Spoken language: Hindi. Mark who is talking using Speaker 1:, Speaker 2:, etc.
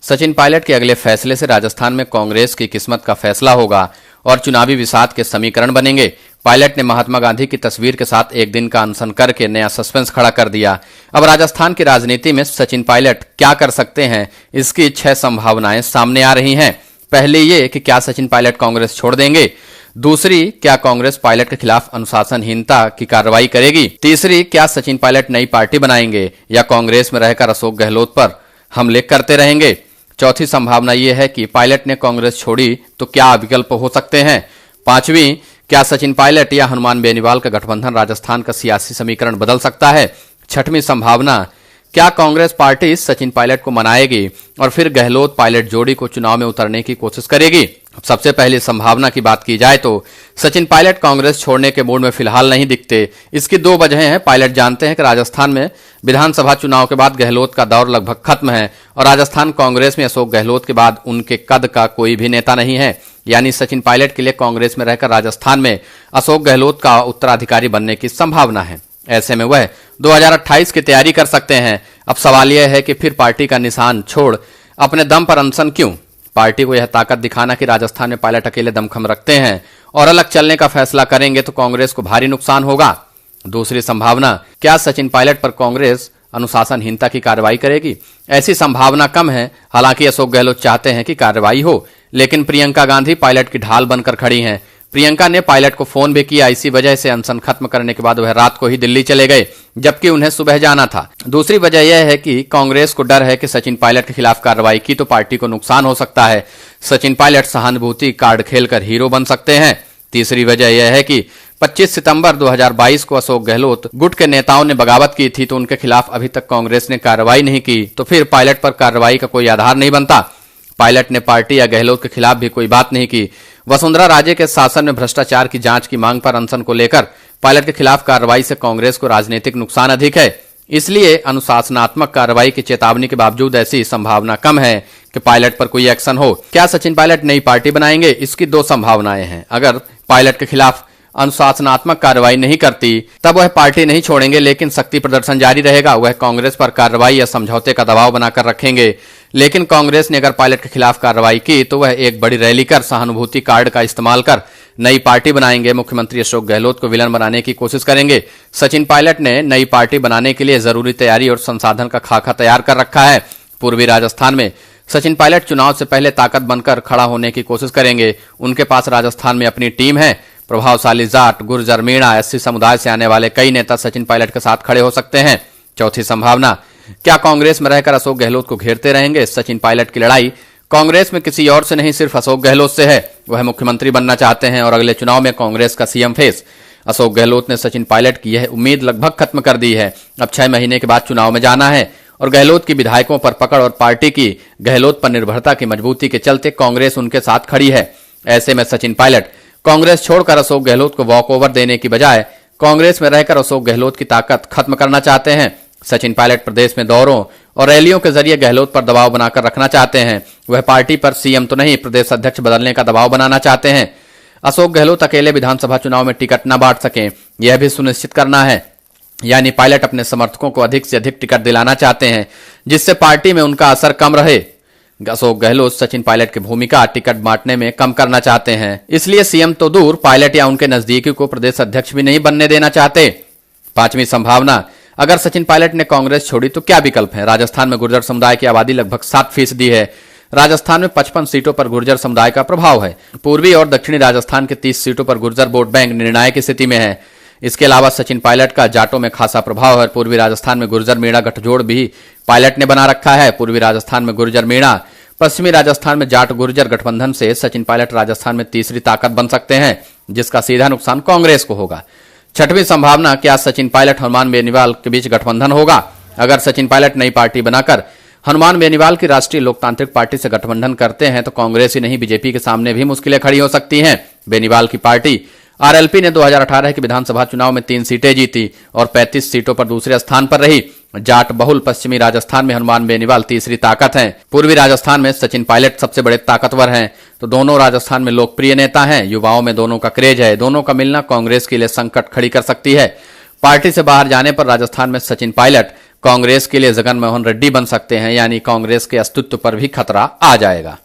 Speaker 1: सचिन पायलट के अगले फैसले से राजस्थान में कांग्रेस की किस्मत का फैसला होगा और चुनावी विषाद के समीकरण बनेंगे। पायलट ने महात्मा गांधी की तस्वीर के साथ एक दिन का अनशन करके नया सस्पेंस खड़ा कर दिया। अब राजस्थान की राजनीति में सचिन पायलट क्या कर सकते हैं, इसकी 6 संभावनाएं सामने आ रही हैं। पहले ये कि क्या सचिन पायलट कांग्रेस छोड़ देंगे। दूसरी, क्या कांग्रेस पायलट के खिलाफ अनुशासनहीनता की कार्रवाई करेगी। तीसरी, क्या सचिन पायलट नई पार्टी बनाएंगे या कांग्रेस में रहकर अशोक गहलोत पर हमले करते रहेंगे। चौथी संभावना यह है कि पायलट ने कांग्रेस छोड़ी तो क्या विकल्प हो सकते हैं। पांचवी, क्या सचिन पायलट या हनुमान बेनीवाल का गठबंधन राजस्थान का सियासी समीकरण बदल सकता है। छठवीं संभावना, क्या कांग्रेस पार्टी सचिन पायलट को मनाएगी और फिर गहलोत पायलट जोड़ी को चुनाव में उतरने की कोशिश करेगी। सबसे पहली संभावना की बात की जाए तो सचिन पायलट कांग्रेस छोड़ने के मूड में फिलहाल नहीं दिखते। इसकी 2 वजहें हैं। पायलट जानते हैं कि राजस्थान में विधानसभा चुनाव के बाद गहलोत का दौर लगभग खत्म है और राजस्थान कांग्रेस में अशोक गहलोत के बाद उनके कद का कोई भी नेता नहीं है। यानी सचिन पायलट के लिए कांग्रेस में रहकर राजस्थान में अशोक गहलोत का उत्तराधिकारी बनने की संभावना है। ऐसे में वह 2028 की तैयारी कर सकते हैं। अब सवाल यह है कि फिर पार्टी का निशान छोड़ अपने दम पर अनशन क्यों। पार्टी को यह ताकत दिखाना कि राजस्थान में पायलट अकेले दमखम रखते हैं और अलग चलने का फैसला करेंगे तो कांग्रेस को भारी नुकसान होगा। दूसरी संभावना, क्या सचिन पायलट पर कांग्रेस अनुशासनहीनता की कार्रवाई करेगी। ऐसी संभावना कम है। हालांकि अशोक गहलोत चाहते हैं कि कार्रवाई हो, लेकिन प्रियंका गांधी पायलट की ढाल बनकर खड़ी हैं। प्रियंका ने पायलट को फोन भी किया। इसी वजह से अनशन खत्म करने के बाद वह रात को ही दिल्ली चले गए, जबकि उन्हें सुबह जाना था। दूसरी वजह यह है कि कांग्रेस को डर है कि सचिन पायलट के खिलाफ कार्रवाई की तो पार्टी को नुकसान हो सकता है। सचिन पायलट सहानुभूति कार्ड खेलकर हीरो बन सकते हैं। तीसरी वजह यह है कि 25 सितंबर 2022 को अशोक गहलोत गुट के नेताओं ने बगावत की थी तो उनके खिलाफ अभी तक कांग्रेस ने कार्रवाई नहीं की, तो फिर पायलट पर कार्रवाई का कोई आधार नहीं बनता। पायलट ने पार्टी या गहलोत के खिलाफ भी कोई बात नहीं की। वसुंधरा राजे के शासन में भ्रष्टाचार की जांच की मांग पर अनशन को लेकर पायलट के खिलाफ कार्रवाई से कांग्रेस को राजनीतिक नुकसान अधिक है। इसलिए अनुशासनात्मक कार्रवाई की चेतावनी के बावजूद ऐसी संभावना कम है कि पायलट पर कोई एक्शन हो। क्या सचिन पायलट नई पार्टी बनाएंगे। इसकी 2 संभावनाएं हैं। अगर पायलट के खिलाफ अनुशासनात्मक कार्रवाई नहीं करती तब वह पार्टी नहीं छोड़ेंगे, लेकिन शक्ति प्रदर्शन जारी रहेगा। वह कांग्रेस पर कार्रवाई या समझौते का दबाव बनाकर रखेंगे। लेकिन कांग्रेस ने अगर पायलट के खिलाफ कार्रवाई की तो वह एक बड़ी रैली कर सहानुभूति कार्ड का इस्तेमाल कर नई पार्टी बनाएंगे। मुख्यमंत्री अशोक गहलोत को विलन बनाने की कोशिश करेंगे। सचिन पायलट ने नई पार्टी बनाने के लिए जरूरी तैयारी और संसाधन का खाका तैयार कर रखा है। पूर्वी राजस्थान में सचिन पायलट चुनाव से पहले ताकत बनकर खड़ा होने की कोशिश करेंगे। उनके पास राजस्थान में अपनी टीम है। प्रभावशाली जाट, गुर्जर, मीणा, एससी समुदाय से आने वाले कई नेता सचिन पायलट के साथ खड़े हो सकते हैं। चौथी संभावना, क्या कांग्रेस में रहकर अशोक गहलोत को घेरते रहेंगे। सचिन पायलट की लड़ाई कांग्रेस में किसी और से नहीं, सिर्फ अशोक गहलोत से है। वह मुख्यमंत्री बनना चाहते हैं और अगले चुनाव में कांग्रेस का सीएम फेस। अशोक गहलोत ने सचिन पायलट की यह उम्मीद लगभग खत्म कर दी है। अब 6 महीने के बाद चुनाव में जाना है और गहलोत की विधायकों पर पकड़ और पार्टी की गहलोत पर निर्भरता की मजबूती के चलते कांग्रेस उनके साथ खड़ी है। ऐसे में सचिन पायलट कांग्रेस छोड़कर अशोक गहलोत को वॉक ओवर देने की बजाय कांग्रेस में रहकर अशोक गहलोत की ताकत खत्म करना चाहते हैं। सचिन पायलट प्रदेश में दौरों और रैलियों के जरिए गहलोत पर दबाव बनाकर रखना चाहते हैं। वह पार्टी पर सीएम तो नहीं, प्रदेश अध्यक्ष बदलने का दबाव बनाना चाहते हैं। अशोक गहलोत अकेले विधानसभा चुनाव में टिकट न बांट सकें, यह भी सुनिश्चित करना है। यानी पायलट अपने समर्थकों को अधिक से अधिक टिकट दिलाना चाहते हैं, जिससे पार्टी में उनका असर कम रहे। अशोक गहलोत सचिन पायलट की भूमिका टिकट बांटने में कम करना चाहते हैं। इसलिए सीएम तो दूर, पायलट या उनके नजदीकी को प्रदेश अध्यक्ष भी नहीं बनने देना चाहते। पांचवी संभावना, अगर सचिन पायलट ने कांग्रेस छोड़ी तो क्या विकल्प है। राजस्थान में गुर्जर समुदाय की आबादी लगभग 7% है। राजस्थान में 55 सीटों पर गुर्जर समुदाय का प्रभाव है। पूर्वी और दक्षिणी राजस्थान के 30 सीटों पर गुर्जर वोट बैंक निर्णायक स्थिति में है। इसके अलावा सचिन पायलट का जाटों में खासा प्रभाव है। पूर्वी राजस्थान में गुर्जर मीणा गठजोड़ भी पायलट ने बना रखा है। पूर्वी राजस्थान में गुर्जर मीणा, पश्चिमी राजस्थान में जाट गुर्जर गठबंधन से सचिन पायलट राजस्थान में तीसरी ताकत बन सकते हैं, जिसका सीधा नुकसान कांग्रेस को होगा। छठवीं संभावना, क्या सचिन पायलट हनुमान बेनीवाल के बीच गठबंधन होगा। अगर सचिन पायलट नई पार्टी बनाकर हनुमान बेनीवाल की राष्ट्रीय लोकतांत्रिक पार्टी से गठबंधन करते हैं तो कांग्रेस ही नहीं, बीजेपी के सामने भी मुश्किलें खड़ी हो सकती हैं। बेनीवाल की पार्टी आरएलपी ने 2018 के विधानसभा चुनाव में 3 सीटें जीती और 35 सीटों पर दूसरे स्थान पर रही। जाट बहुल पश्चिमी राजस्थान में हनुमान बेनीवाल तीसरी ताकत हैं। पूर्वी राजस्थान में सचिन पायलट सबसे बड़े ताकतवर हैं, तो दोनों राजस्थान में लोकप्रिय नेता हैं। युवाओं में दोनों का क्रेज है। दोनों का मिलना कांग्रेस के लिए संकट खड़ी कर सकती है। पार्टी से बाहर जाने पर राजस्थान में सचिन पायलट कांग्रेस के लिए जगन मोहन रेड्डी बन सकते हैं, यानी कांग्रेस के अस्तित्व पर भी खतरा आ जाएगा।